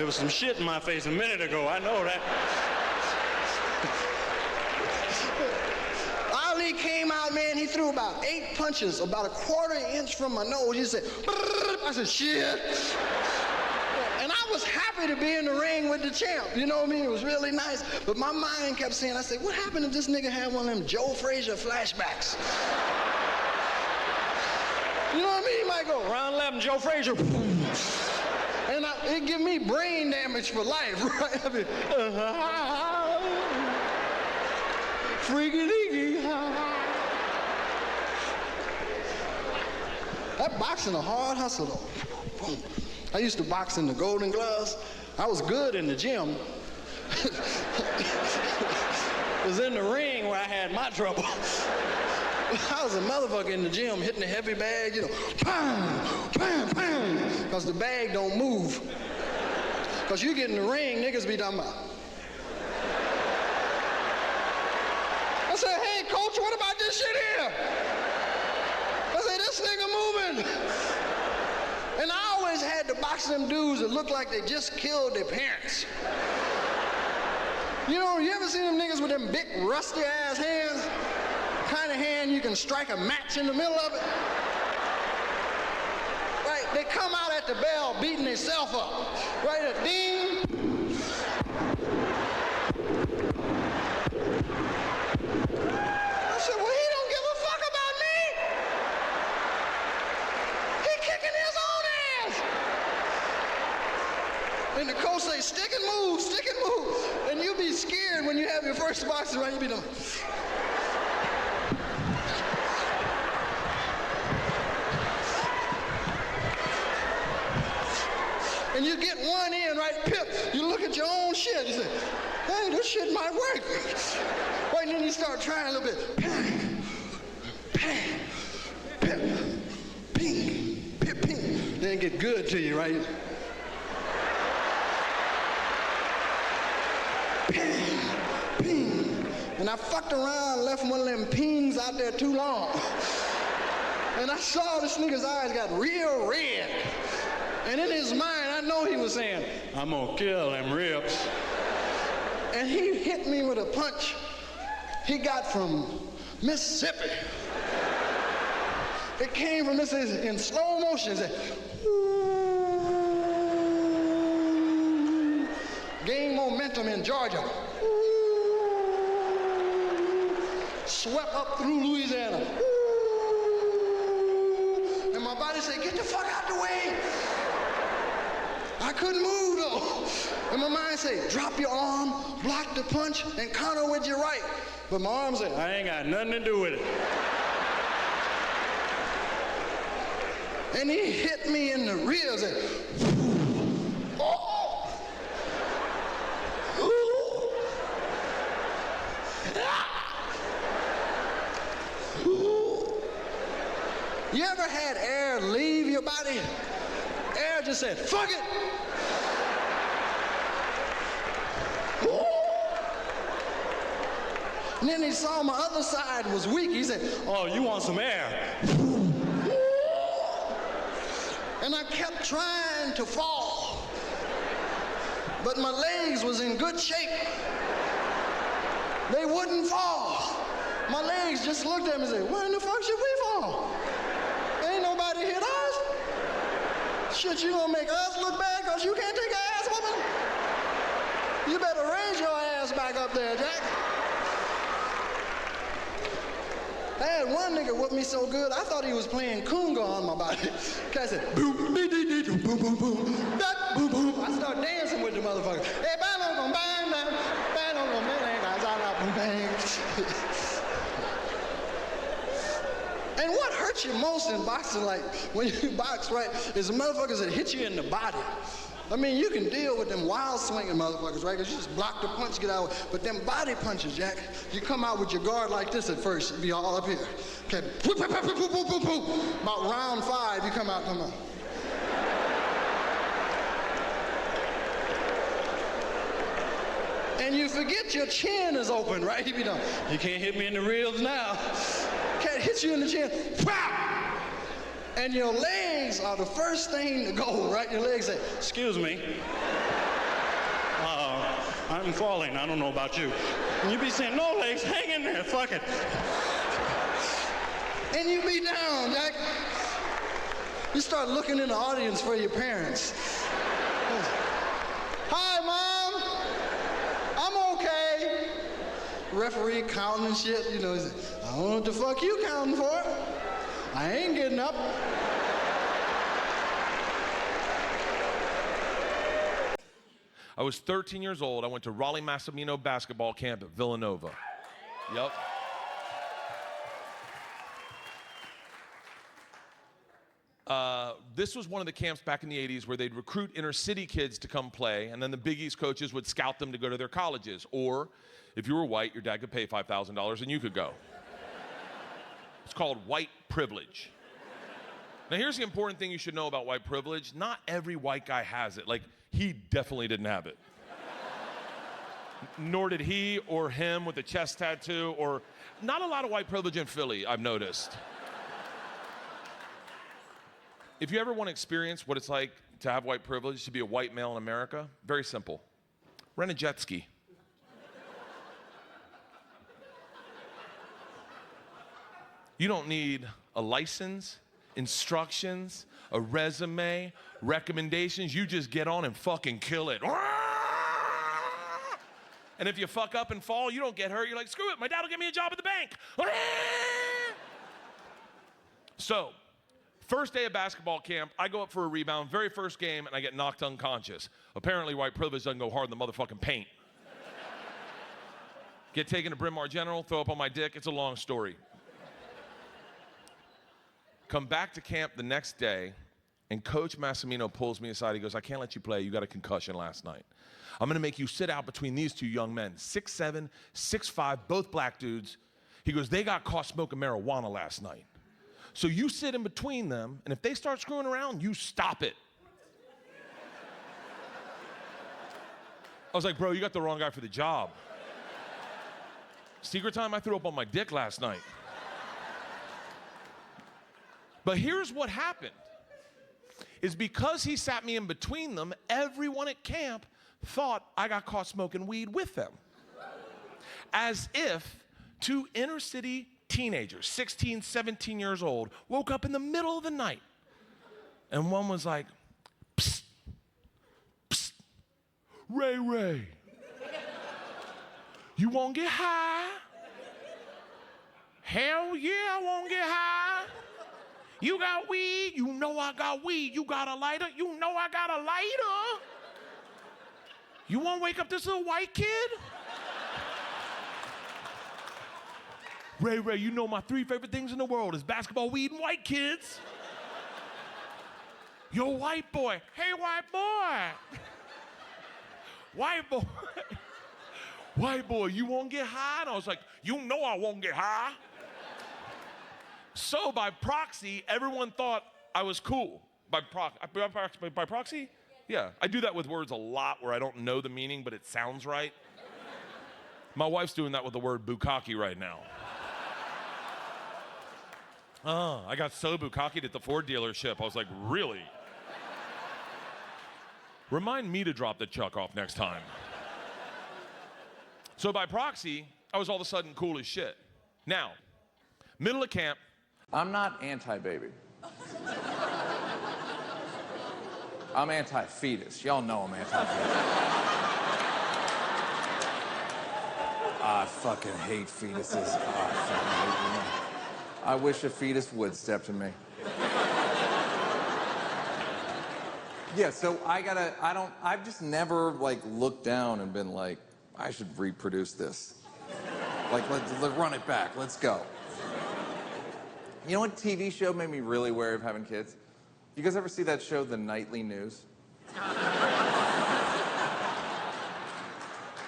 was some shit in my face a minute ago. I know that. Ali came out, man, he threw about 8 punches, about a quarter-inch from my nose. He said, brrr. I said, shit. And I was happy to be in the ring with the champ, you know what I mean? It was really nice, but my mind kept saying, I said, what happened if this nigga had one of them Joe Frazier flashbacks? You know what I mean? He might go, round 11, Joe Frazier. And it give me brain damage for life, right? I mean, freaky-deaky. That boxing a hard hustle, though. I used to box in the Golden Gloves. I was good in the gym. It was in the ring where I had my trouble. I was a motherfucker in the gym hitting the heavy bag, you know, bam, bam, bam, because the bag don't move. Because you get in the ring, niggas be talking about. I said, hey, coach, what about this shit here? I said, this nigga moving. And I always had to box them dudes that looked like they just killed their parents. You know, you ever seen them niggas with them big rusty ass hands? Kind of hand you can strike a match in the middle of it. Right, they come out at the bell beating themselves up. Right, a ding. I said, well, he don't give a fuck about me. He kicking his own ass. And the coach say, stick and move, stick and move. And you be scared when you have your first boxing round, you be doing. And you get one in, right, pip, you look at your own shit, you say, hey, this shit might work. Right, and then you start trying a little bit. Ping, ping, pip, ping, pip, ping. Then it get good to you, right? Ping, ping. And I fucked around, left one of them pings out there too long. And I saw this nigga's eyes got real red. And in his mind, I know he was saying, I'm gonna kill them ribs. And he hit me with a punch he got from Mississippi. It came from Mississippi in slow motion. It said, ooh. Gained momentum in Georgia. Ooh. Swept up through Louisiana. Ooh. And my body said, get the fuck out the way. I couldn't move though. And my mind said, drop your arm, block the punch, and counter with your right. But my arm said, I ain't got nothing to do with it. And he hit me in the ribs and, oh! Ooh. Ah. Ooh. You ever had air leave your body? Air just said, fuck it. Ooh. And then he saw my other side was weak. He said, oh, you want some air? Ooh. And I kept trying to fall. But my legs was in good shape. They wouldn't fall. My legs just looked at me and said, where in the fuck should we fall? Ain't nobody hit us. Shit, you gonna make us look bad because you can't take an ass whooping? You better raise your ass back up there, Jack. I had one nigga whoop me so good, I thought he was playing conga on my body. Cat said, boom, dee, dee, dee, boom, boom, boom, that, boom, boom. I started dancing with the motherfucker. Hey, bang, bang, bang, bang, bang, bang, bang. And what hurts you most in boxing, like when you box, right, is the motherfuckers that hit you in the body. I mean, you can deal with them wild swinging motherfuckers, right? Because you just block the punch, get out. But them body punches, Jack, you come out with your guard like this at first, you be all up here. Okay, about round 5, you come out. And you forget your chin is open, right? You be done. You can't hit me in the ribs now. Can't hit you in the chin. Pow! And your legs are the first thing to go, right? Your legs say, excuse me. I'm falling. I don't know about you. And you be saying, no legs, hang in there, fuck it. And you be down, Jack. You start looking in the audience for your parents. Hi, Mom. I'm okay. Referee counting and shit, you know, he said, I don't know what the fuck you counting for. I ain't getting up. I was 13 years old. I went to Raleigh Massimino basketball camp at Villanova. Yep. This was one of the camps back in the 80s where they'd recruit inner city kids to come play, and then the Big East coaches would scout them to go to their colleges. Or if you were white, your dad could pay $5,000 and you could go. It's called white privilege. Now here's the important thing you should know about white privilege. Not every white guy has it. Like, he definitely didn't have it. Nor did he or him with a chest tattoo, or not a lot of white privilege in Philly, I've noticed. If you ever want to experience what it's like to have white privilege, to be a white male in America, very simple. Rent a jet ski. You don't need a license, instructions, a resume, recommendations. You just get on and fucking kill it. And if you fuck up and fall, you don't get hurt. You're like, screw it, my dad will get me a job at the bank. So, first day of basketball camp, I go up for a rebound, very first game, and I get knocked unconscious. Apparently, white privilege doesn't go hard in the motherfucking paint. Get taken to Bryn Mawr General, throw up on my dick. It's a long story. Come back to camp the next day, and Coach Massimino pulls me aside. He goes, I can't let you play. You got a concussion last night. I'm going to make you sit out between these two young men, 6'7", 6'5", both black dudes. He goes, they got caught smoking marijuana last night. So you sit in between them, and if they start screwing around, you stop it. I was like, bro, you got the wrong guy for the job. Secret time, I threw up on my dick last night. But here's what happened. Is because he sat me in between them, everyone at camp thought I got caught smoking weed with them. As if two inner city teenagers, 16, 17 years old, woke up in the middle of the night. And one was like, psst, psst, Ray Ray, you won't get high? Hell yeah, I won't get high. You got weed? You know I got weed. You got a lighter? You know I got a lighter. You want to wake up this little white kid? Ray Ray, you know my three favorite things in the world is basketball, weed, and white kids. Yo, white boy. Hey, white boy. White boy. White boy, you won't get high? And I was like, you know I won't get high. So by proxy, everyone thought I was cool. By proxy? Yeah, I do that with words a lot where I don't know the meaning, but it sounds right. My wife's doing that with the word bukkake right now. I got so bukkake'd at the Ford dealership. I was like, really? Remind me to drop the chuck off next time. So by proxy, I was all of a sudden cool as shit. Now, middle of camp. I'm not anti-baby. I'm anti-fetus. Y'all know I'm anti-fetus. I fucking hate fetuses. I fucking hate them. I wish a fetus would step to me. Yeah, so I've just never, like, looked down and been like, I should reproduce this. Like, let's run it back. Let's go. You know what TV show made me really wary of having kids? You guys ever see that show, The Nightly News?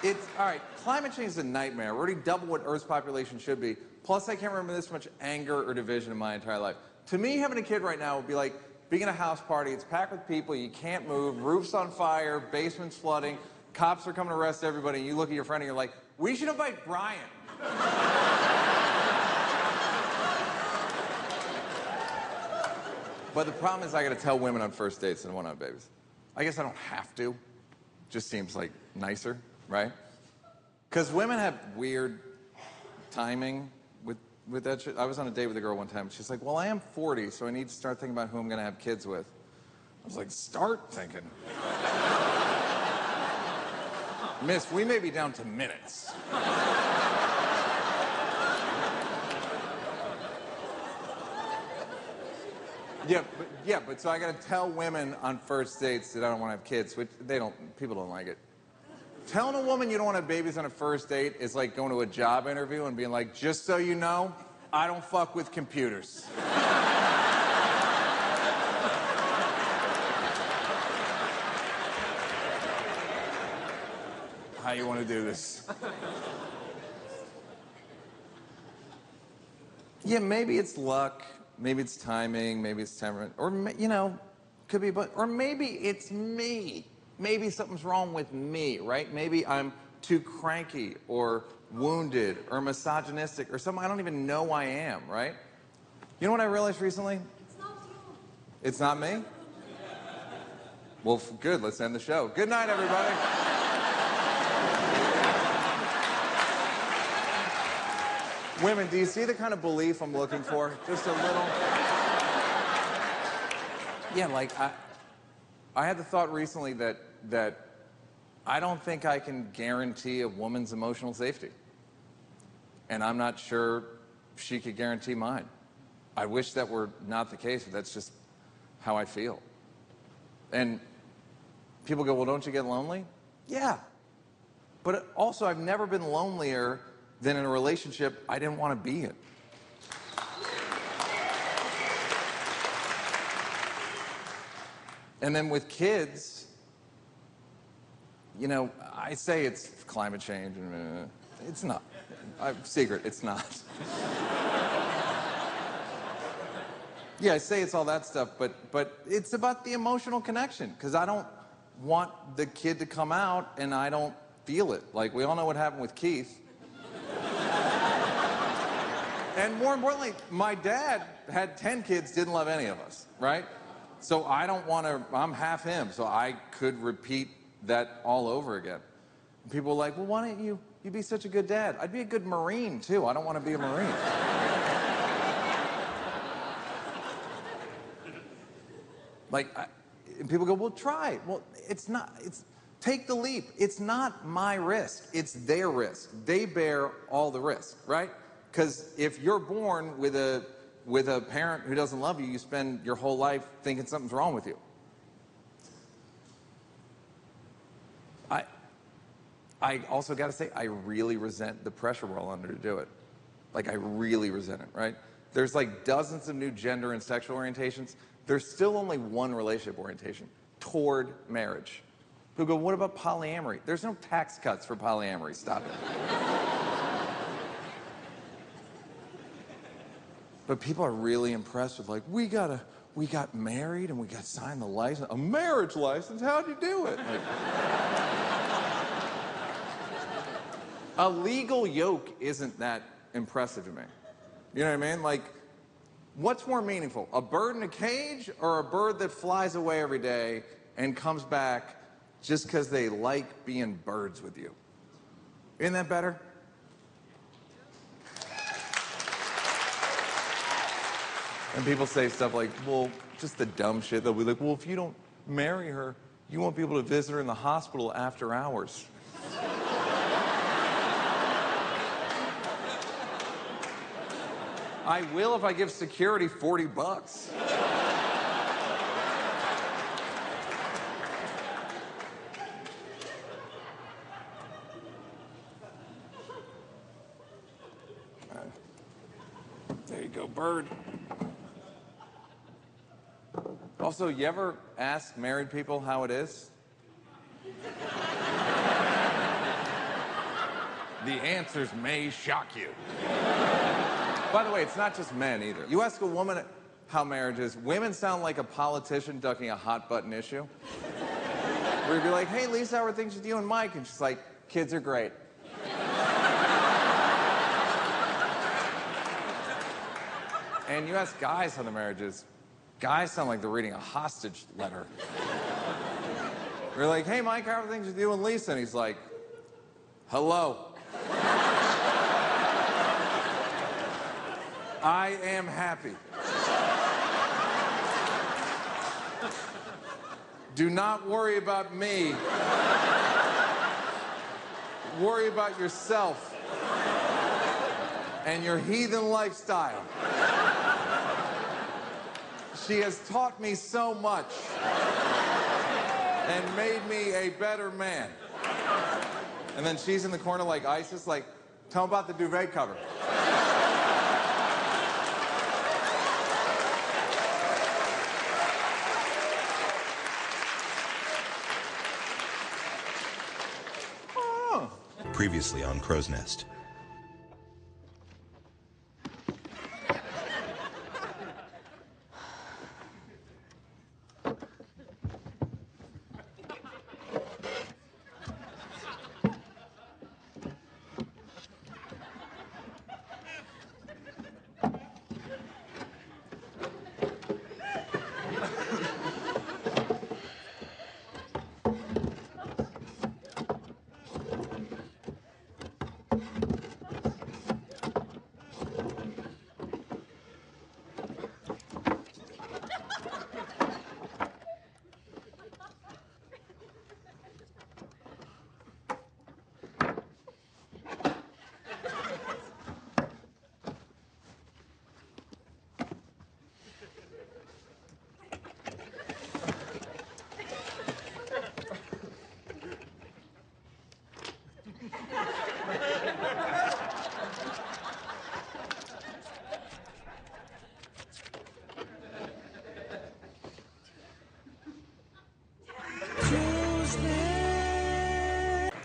It's, all right, climate change is a nightmare. We're already double what Earth's population should be. Plus, I can't remember this much anger or division in my entire life. To me, having a kid right now would be like being at a house party. It's packed with people. You can't move. Roof's on fire. Basement's flooding. Cops are coming to arrest everybody. And you look at your friend and you're like, we should invite Brian. But the problem is I gotta tell women on first dates and want to have babies. I guess I don't have to. Just seems like nicer, right? Because women have weird timing with that shit. I was on a date with a girl one time. She's like, well, I am 40, so I need to start thinking about who I'm going to have kids with. I was like, start thinking. Miss, we may be down to minutes. But so I gotta tell women on first dates that I don't want to have kids, which people don't like it. Telling a woman you don't want to have babies on a first date is like going to a job interview and being like, just so you know, I don't fuck with computers. How you want to do this? Yeah, maybe it's luck, maybe it's timing, maybe it's temperament, or, could be, or maybe it's me. Maybe something's wrong with me, right? Maybe I'm too cranky or wounded or misogynistic or something I don't even know I am, right? You know what I realized recently? It's not you. It's not me? Well, good, let's end the show. Good night, everybody. Women, do you see the kind of belief I'm looking for? Just a little. Yeah, like, I had the thought recently that I don't think I can guarantee a woman's emotional safety. And I'm not sure she could guarantee mine. I wish that were not the case, but that's just how I feel. And people go, well, don't you get lonely? Yeah. But also, I've never been lonelier than in a relationship I didn't want to be in. And then with kids, I say it's climate change, and it's not. Secret, it's not. Yeah, I say it's all that stuff, but it's about the emotional connection, because I don't want the kid to come out and I don't feel it. Like, we all know what happened with Keith. And more importantly, my dad had 10 kids, didn't love any of us, right? So I don't want to, I'm half him, so I could repeat that all over again. And people were like, well, why don't you be such a good dad? I'd be a good Marine, too. I don't want to be a Marine. And people go, well, try. Well, take the leap. It's not my risk. It's their risk. They bear all the risk, right? Because if you're born with a parent who doesn't love you, you spend your whole life thinking something's wrong with you. I also got to say, I really resent the pressure we're all under to do it. Like, I really resent it, right? There's like dozens of new gender and sexual orientations. There's still only one relationship orientation, toward marriage. People go, what about polyamory? There's no tax cuts for polyamory. Stop it. But people are really impressed with, like, we got married and we got signed the license. A marriage license? How'd you do it? Like, a legal yoke isn't that impressive to me. You know what I mean? Like, what's more meaningful, a bird in a cage or a bird that flies away every day and comes back just because they like being birds with you? Isn't that better? And people say stuff like, well, just the dumb shit. They'll be like, well, if you don't marry her, you won't be able to visit her in the hospital after hours. I will if I give security $40. There you go, bird. Also, you ever ask married people how it is? The answers may shock you. By the way, it's not just men either. You ask a woman how marriage is, women sound like a politician ducking a hot button issue. Where you'd be like, hey, Lisa, how are things with you and Mike? And she's like, kids are great. And you ask guys how the marriage is, guys sound like they're reading a hostage letter. We're like, hey, Mike, how are things with you and Lisa? And he's like, hello. I am happy. Do not worry about me. Worry about yourself and your heathen lifestyle. She has taught me so much and made me a better man. And then she's in the corner like ISIS, like, tell him about the duvet cover. Previously on Crow's Nest.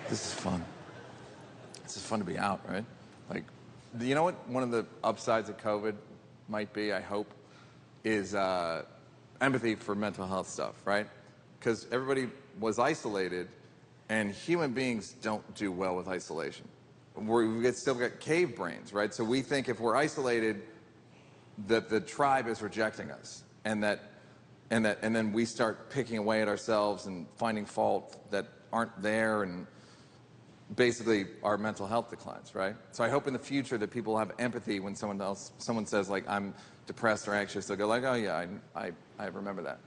This is fun. This is fun to be out, right? Like, you know what one of the upsides of COVID might be, I hope, is empathy for mental health stuff, right? Because everybody was isolated, and human beings don't do well with isolation. Still got cave brains, right? So we think if we're isolated, that the tribe is rejecting us, and then we start picking away at ourselves and finding fault that aren't there, and basically our mental health declines, right? So I hope in the future that people have empathy when someone says like, I'm depressed or anxious, they'll go like, oh yeah, I remember that.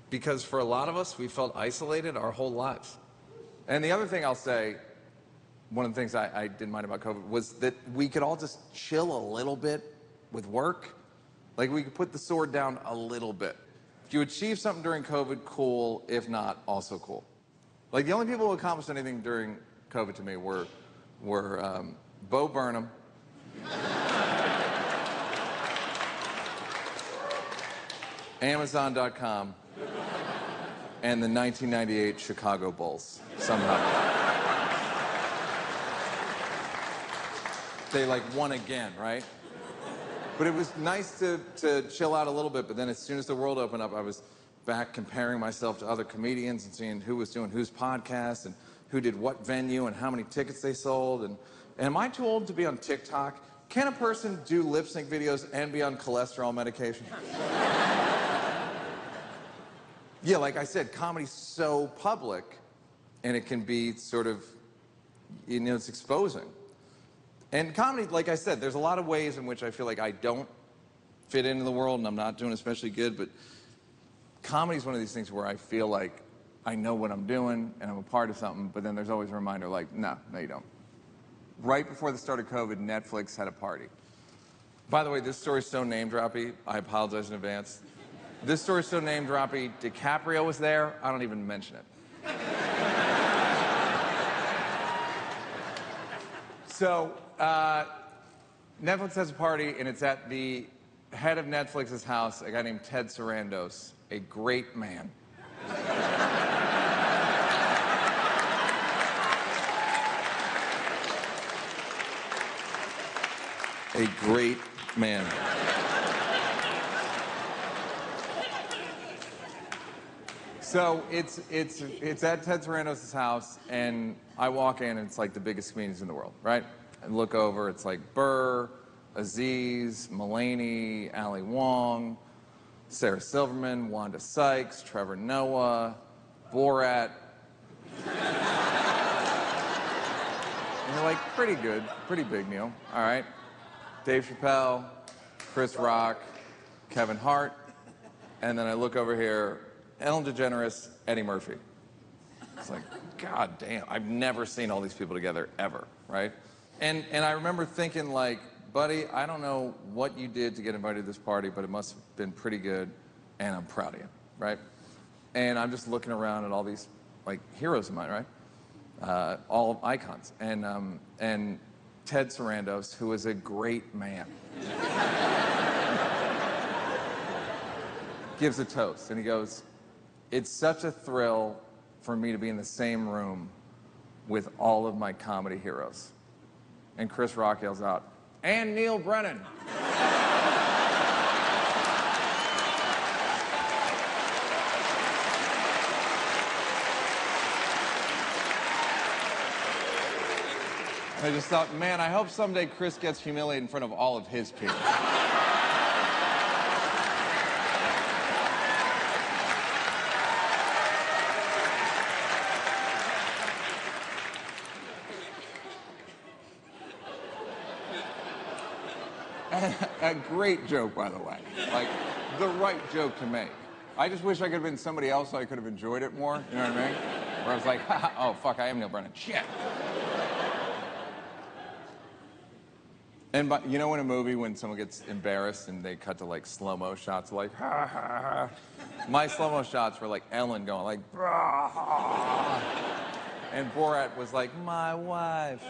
Because for a lot of us, we felt isolated our whole lives. And the other thing I'll say, one of the things I didn't mind about COVID was that we could all just chill a little bit with work. Like we could put the sword down a little bit. If you achieve something during COVID, cool. If not, also cool. Like the only people who accomplished anything during COVID to me were Bo Burnham, Amazon.com, and the 1998 Chicago Bulls, somehow. They like won again, right? But it was nice to chill out a little bit, but then as soon as the world opened up, I was back comparing myself to other comedians and seeing who was doing whose podcast and who did what venue and how many tickets they sold. And am I too old to be on TikTok? Can a person do lip sync videos and be on cholesterol medication? Yeah, like I said, comedy's so public, and it can be sort of, you know, it's exposing. And comedy, like I said, there's a lot of ways in which I feel like I don't fit into the world and I'm not doing especially good, but comedy's one of these things where I feel like I know what I'm doing and I'm a part of something, but then there's always a reminder like, no, you don't. Right before the start of COVID, Netflix had a party. By the way, this story's so name-droppy, I apologize in advance. This story's so name-droppy, DiCaprio was there, I don't even mention it. So, Netflix has a party, and it's at the head of Netflix's house, a guy named Ted Sarandos, a great man. A great man. So it's at Ted Sarandos' house, and I walk in, and it's like the biggest comedians in the world, right? I look over, it's like Burr, Aziz, Mulaney, Ali Wong, Sarah Silverman, Wanda Sykes, Trevor Noah, Borat. And they're like, pretty good, pretty big meal, all right? Dave Chappelle, Chris Rock, Kevin Hart, and then I look over here, Ellen DeGeneres, Eddie Murphy. It's like, God damn, I've never seen all these people together ever, right? And I remember thinking like, buddy, I don't know what you did to get invited to this party, but it must have been pretty good, and I'm proud of you, right? And I'm just looking around at all these like heroes of mine, right? All icons, and Ted Sarandos, who is a great man, gives a toast, and he goes, "It's such a thrill for me to be in the same room with all of my comedy heroes." And Chris Rock yells out, "And Neil Brennan." I just thought, man, I hope someday Chris gets humiliated in front of all of his peers. A great joke, by the way. Like, the right joke to make. I just wish I could have been somebody else so I could have enjoyed it more. You know what I mean? Where I was like, oh, fuck, I am Neil Brennan. Shit. And you know in a movie when someone gets embarrassed and they cut to like slow-mo shots like, ha, ha, ha. My slow-mo shots were like Ellen going like, brah. And Borat was like, my wife.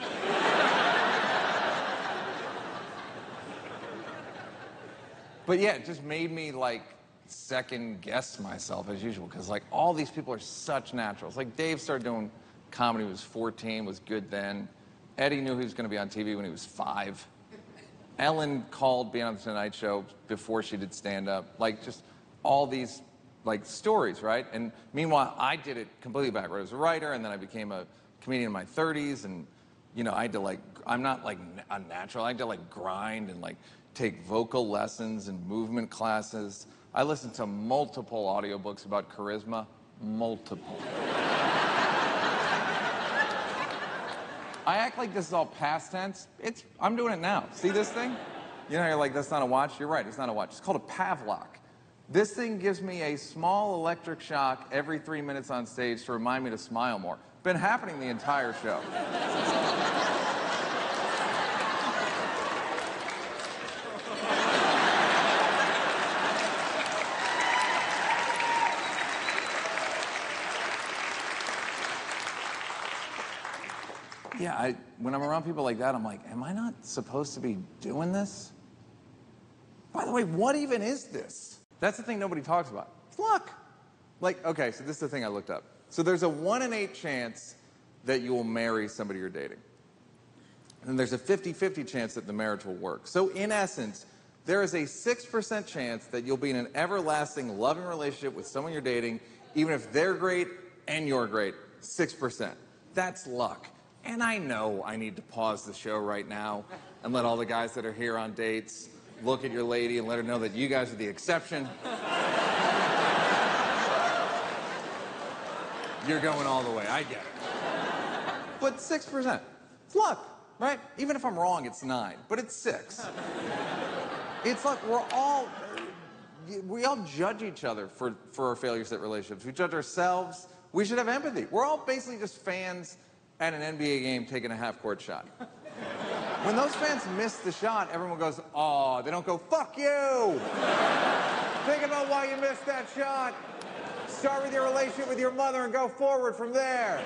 But yeah, it just made me like second guess myself as usual, because like all these people are such naturals. Like Dave started doing comedy when he was 14, was good then. Eddie knew he was going to be on TV when he was 5. Ellen called being on the Tonight Show before she did stand-up. Like just all these like stories, right? And meanwhile, I did it completely backward. I was a writer, and then I became a comedian in my 30s, and you know, I had to like, I'm not like unnatural. I had to like grind and like take vocal lessons and movement classes. I listened to multiple audiobooks about charisma, multiple. I act like this is all past tense. I'm doing it now. See this thing? You know, you're like, that's not a watch. You're right, it's not a watch. It's called a Pavlok. This thing gives me a small electric shock every 3 minutes on stage to remind me to smile more. Been happening the entire show. Yeah, when I'm around people like that, I'm like, am I not supposed to be doing this? By the way, what even is this? That's the thing nobody talks about. It's luck. Like, okay, so this is the thing I looked up. So there's a 1 in 8 chance that you will marry somebody you're dating. And there's a 50-50 chance that the marriage will work. So in essence, there is a 6% chance that you'll be in an everlasting, loving relationship with someone you're dating, even if they're great and you're great. 6%. That's luck. And I know I need to pause the show right now and let all the guys that are here on dates look at your lady and let her know that you guys are the exception. You're going all the way, I get it. But 6%, it's luck, right? Even if I'm wrong, it's 9, but it's 6. It's luck. We all judge each other for our failures at relationships. We judge ourselves. We should have empathy. We're all basically just fans at an NBA game taking a half-court shot. When those fans miss the shot, everyone goes, oh, they don't go, fuck you! Think about why you missed that shot. Start with your relationship with your mother and go forward from there.